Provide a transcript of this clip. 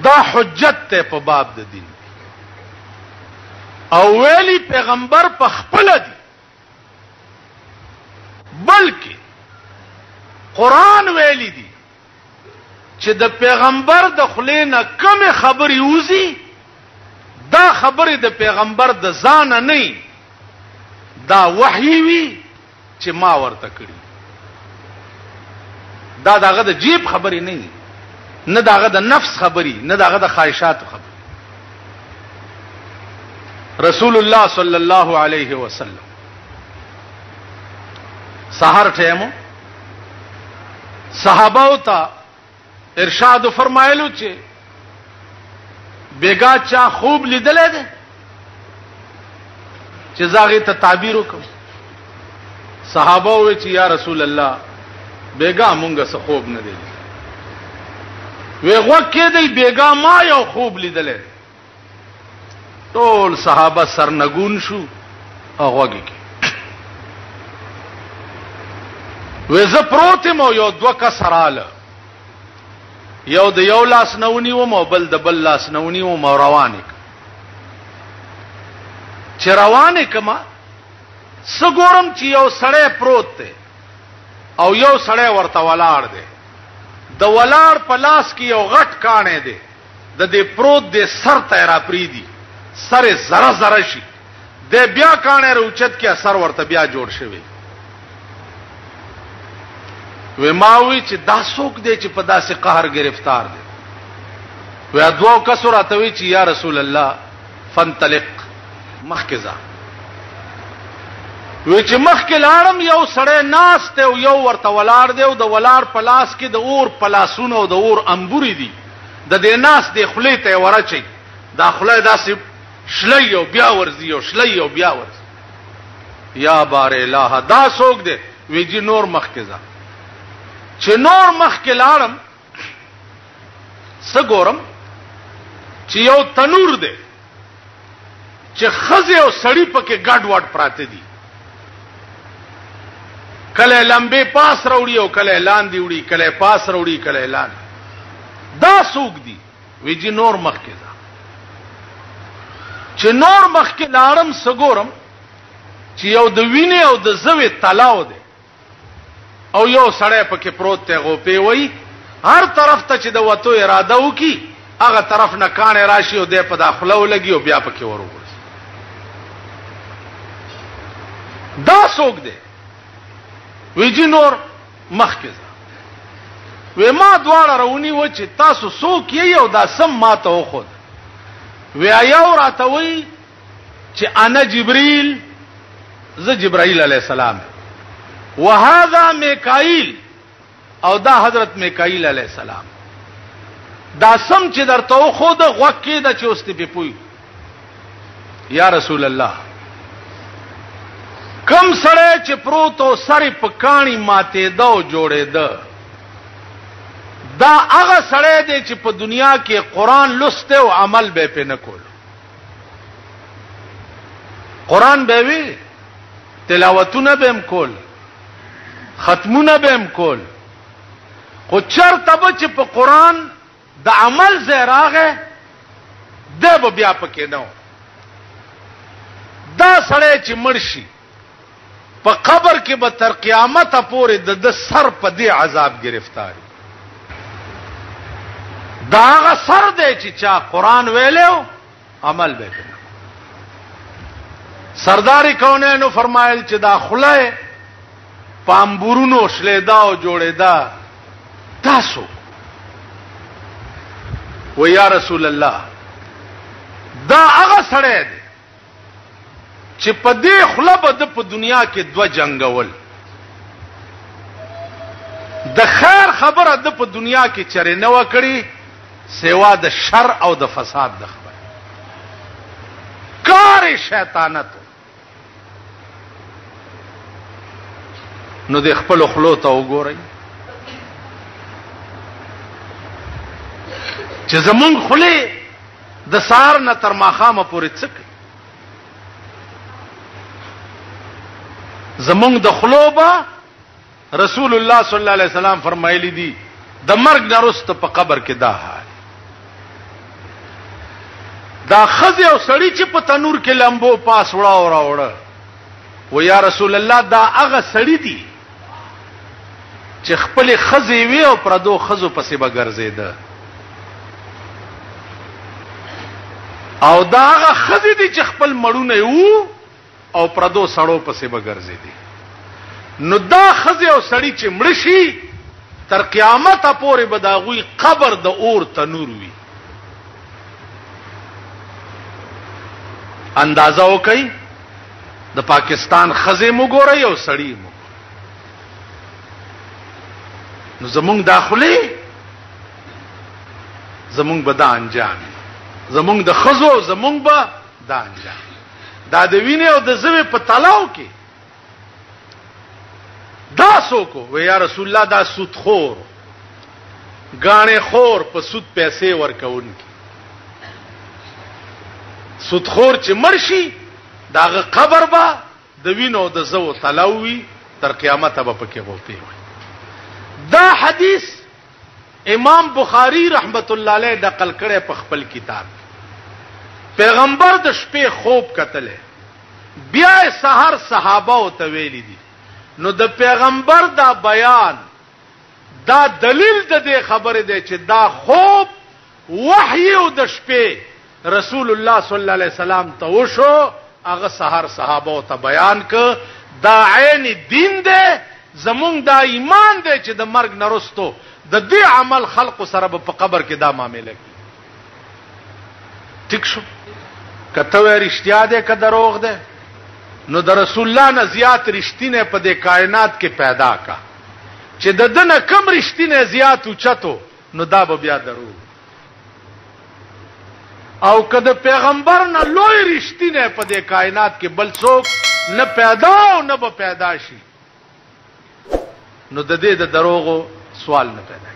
دا حجت ته په باب د دین او ویلی پیغمبر په خپل دی بلکې قران ویلی دی چې د پیغمبر د خلینا کوم خبري وزي دا خبره د پیغمبر د ځان نه دا وحی وی چې ما ورته کړی دا داغه د جیب خبري نه داغه د نفس خبري نه داغه د خواهشات خبري رسول الله صلی الله علیه وسلم سحر ټیمو صحابه ته ارشاد فرمایلو چې بیگا چا خوب لیدلې ده چې زاغه ته تعبیر وکړو صحابه وی چې یا رسول الله بیگا مونږه څه خوب نه دی وی غوکه دی بیگا ما یو خوب لیدلې ټول صحابه سرنګون شو هغه کې وی ز پروتم یو دوه کسراله یو د یو لاس نونی و مو بل د بل لاس نونی و مو روانه چې روانه کما سګورم چې یو سړی پروت دی او یو سړی ورته ولاړ دی د ولاړ په لاس کې یو غټ کانه دی د دې پروت دی سر ته را پریدي سر زره زره شي د بیا کانه روچت کې اثر ورته بیا جوړ شوی و ماوی چې دا څوک دی چې په داسې قهر گرفتار دی و ادوو کسر اتوي چې یا رسول الله فانطلق مخکزا و چې مخکې لاړم یو سړی ناس ته او یو ورته ولاړ دی او د ولاړ پلاس کې د اور پلاسونو او د اور انبوري دي د دې ناس د خولې ته ورچي دا خولې داسې شلې او بیا ورزي او شلې او بیا ورزي یا بار الہ دا څوک دی وی جی نور مخکزا چې نور مخکې لاړم سګورم چې یو تنور دی چې خزه او سړی پکې ګډ وډ پراته دي کله لمبه پاس وروړي او کله لاندې وړي کله پاس وروړي کله لاندې دا سوق دي ویجی نور مخکې دا چې نور مخکې لاړم سګورم چې یو د وینې او د زوی تلاو دی او یو سړی پکې پروت ته غوپې وای هر طرف ته چې د وته اراده وکي هغه طرف نه کان راشي او د په داخله ولګي او بیا پکې ورغورځي دا څوک دی ویجی نور مخکې وې ما دواړه راونی و چې تاسو څوک یې او دا سم ماته وخود وې یو راته وای چې انا جبريل ز جبرائیل علیہ السلام وهذا میکائیل او دا حضرت میکائیل علیہ السلام دا سم چې درته خود غوکې د چوستې په پوي یا رسول الله کم سره چې پروتو سری پکانی ماته دو جوړې ده دا هغه سره دی چې په دنیا کې قران لسته او عمل به په نه کول قران به وی تلاوتونه به هم کول ختمونه به هم کول خو چرته به چې په قران د عمل زراغه ده به بیا پکې نه دا سړی چې مرشي په قبر کې به تر قیامت پورې د سر په دې عذاب گرفتاری دا هغه سر دی چې چا قران ویلو عمل به کوي سرداری کونینو فرمایل چې دا خله پامبورونو شلیدا او جوړیدا تاسو و یا رسول الله دا هغه سره دی چې په دې خله به د په دنیا کې دو جنگول د خیر خبره د په دنیا کې چرې نه وکړي سیوا د شر او د فساد د خبره کار شیطانت نو د خپل خلو ته وګورئ چې زمونږ خله د سار نه تر ماخامه پورې څک زمونږ د خلوبه رسول الله صلی الله علیه وسلم فرمایلی دي د مرګ نه وروسته په قبر کې دا حال دا خزه او سړی چې په تنور کې لمبو پاس وړا او راوړه و یا رسول الله دا هغه سړی دی چې خپل خزه وی او پردو خزو پسې به ګرځیده او دا هغه خزه دی چې خپل مړونه وو او پردو سړو پسې به ګرځیدي نو دا خزه او سړی چې مړ شي تر قیامت پورې به دا غوي قبر د اور تنور وي اندازه وکي د پاکستان خزه مو ګوري او سړی مو نو زمونږ داخلي زمونږ به دا انجام زمونږ د خزو زمونږ به دا انجام دا د وینې او د زوی په تلاو کې دا سوکو و یا رسول الله دا سود خور غاڼه خور په سود پیسې ورکوونکی سود خور چې مرشي داغه قبر با د وینو د زو تلاوي تر قیامت به پکې غوته وي دا حدیث امام بخاری رحمت الله علیه نقل کړي په خپل کتاب پیغمبر د شپې خوب کتله بیا سحر صحابه او تویل دي نو د پیغمبر دا بیان دا دلیل د دې خبره دی چې دا خوب وحی او د شپې رسول الله صلی الله علیه وسلم ته وشو هغه سحر صحابه او ته بیان ک دا عین دین دی زمونږ دا ایمان دی چې د مرګ نرستو د دې عمل خلق سره په قبر کې دا معاملې کوي ټیک شو کته وې رښتیا ده که دروغ ده نو د رسول الله نه زیات رښتینه په دې کائنات کې پیدا کا چې د دنه کم رښتینه زیات اوچتو نو دا به بیا دروغ او کده پیغمبر نه لوی رښتینه په دې کائنات کې بل څوک نه پیدا او نه به پیدا شي نو د دې د دروغو سوال نه پیدا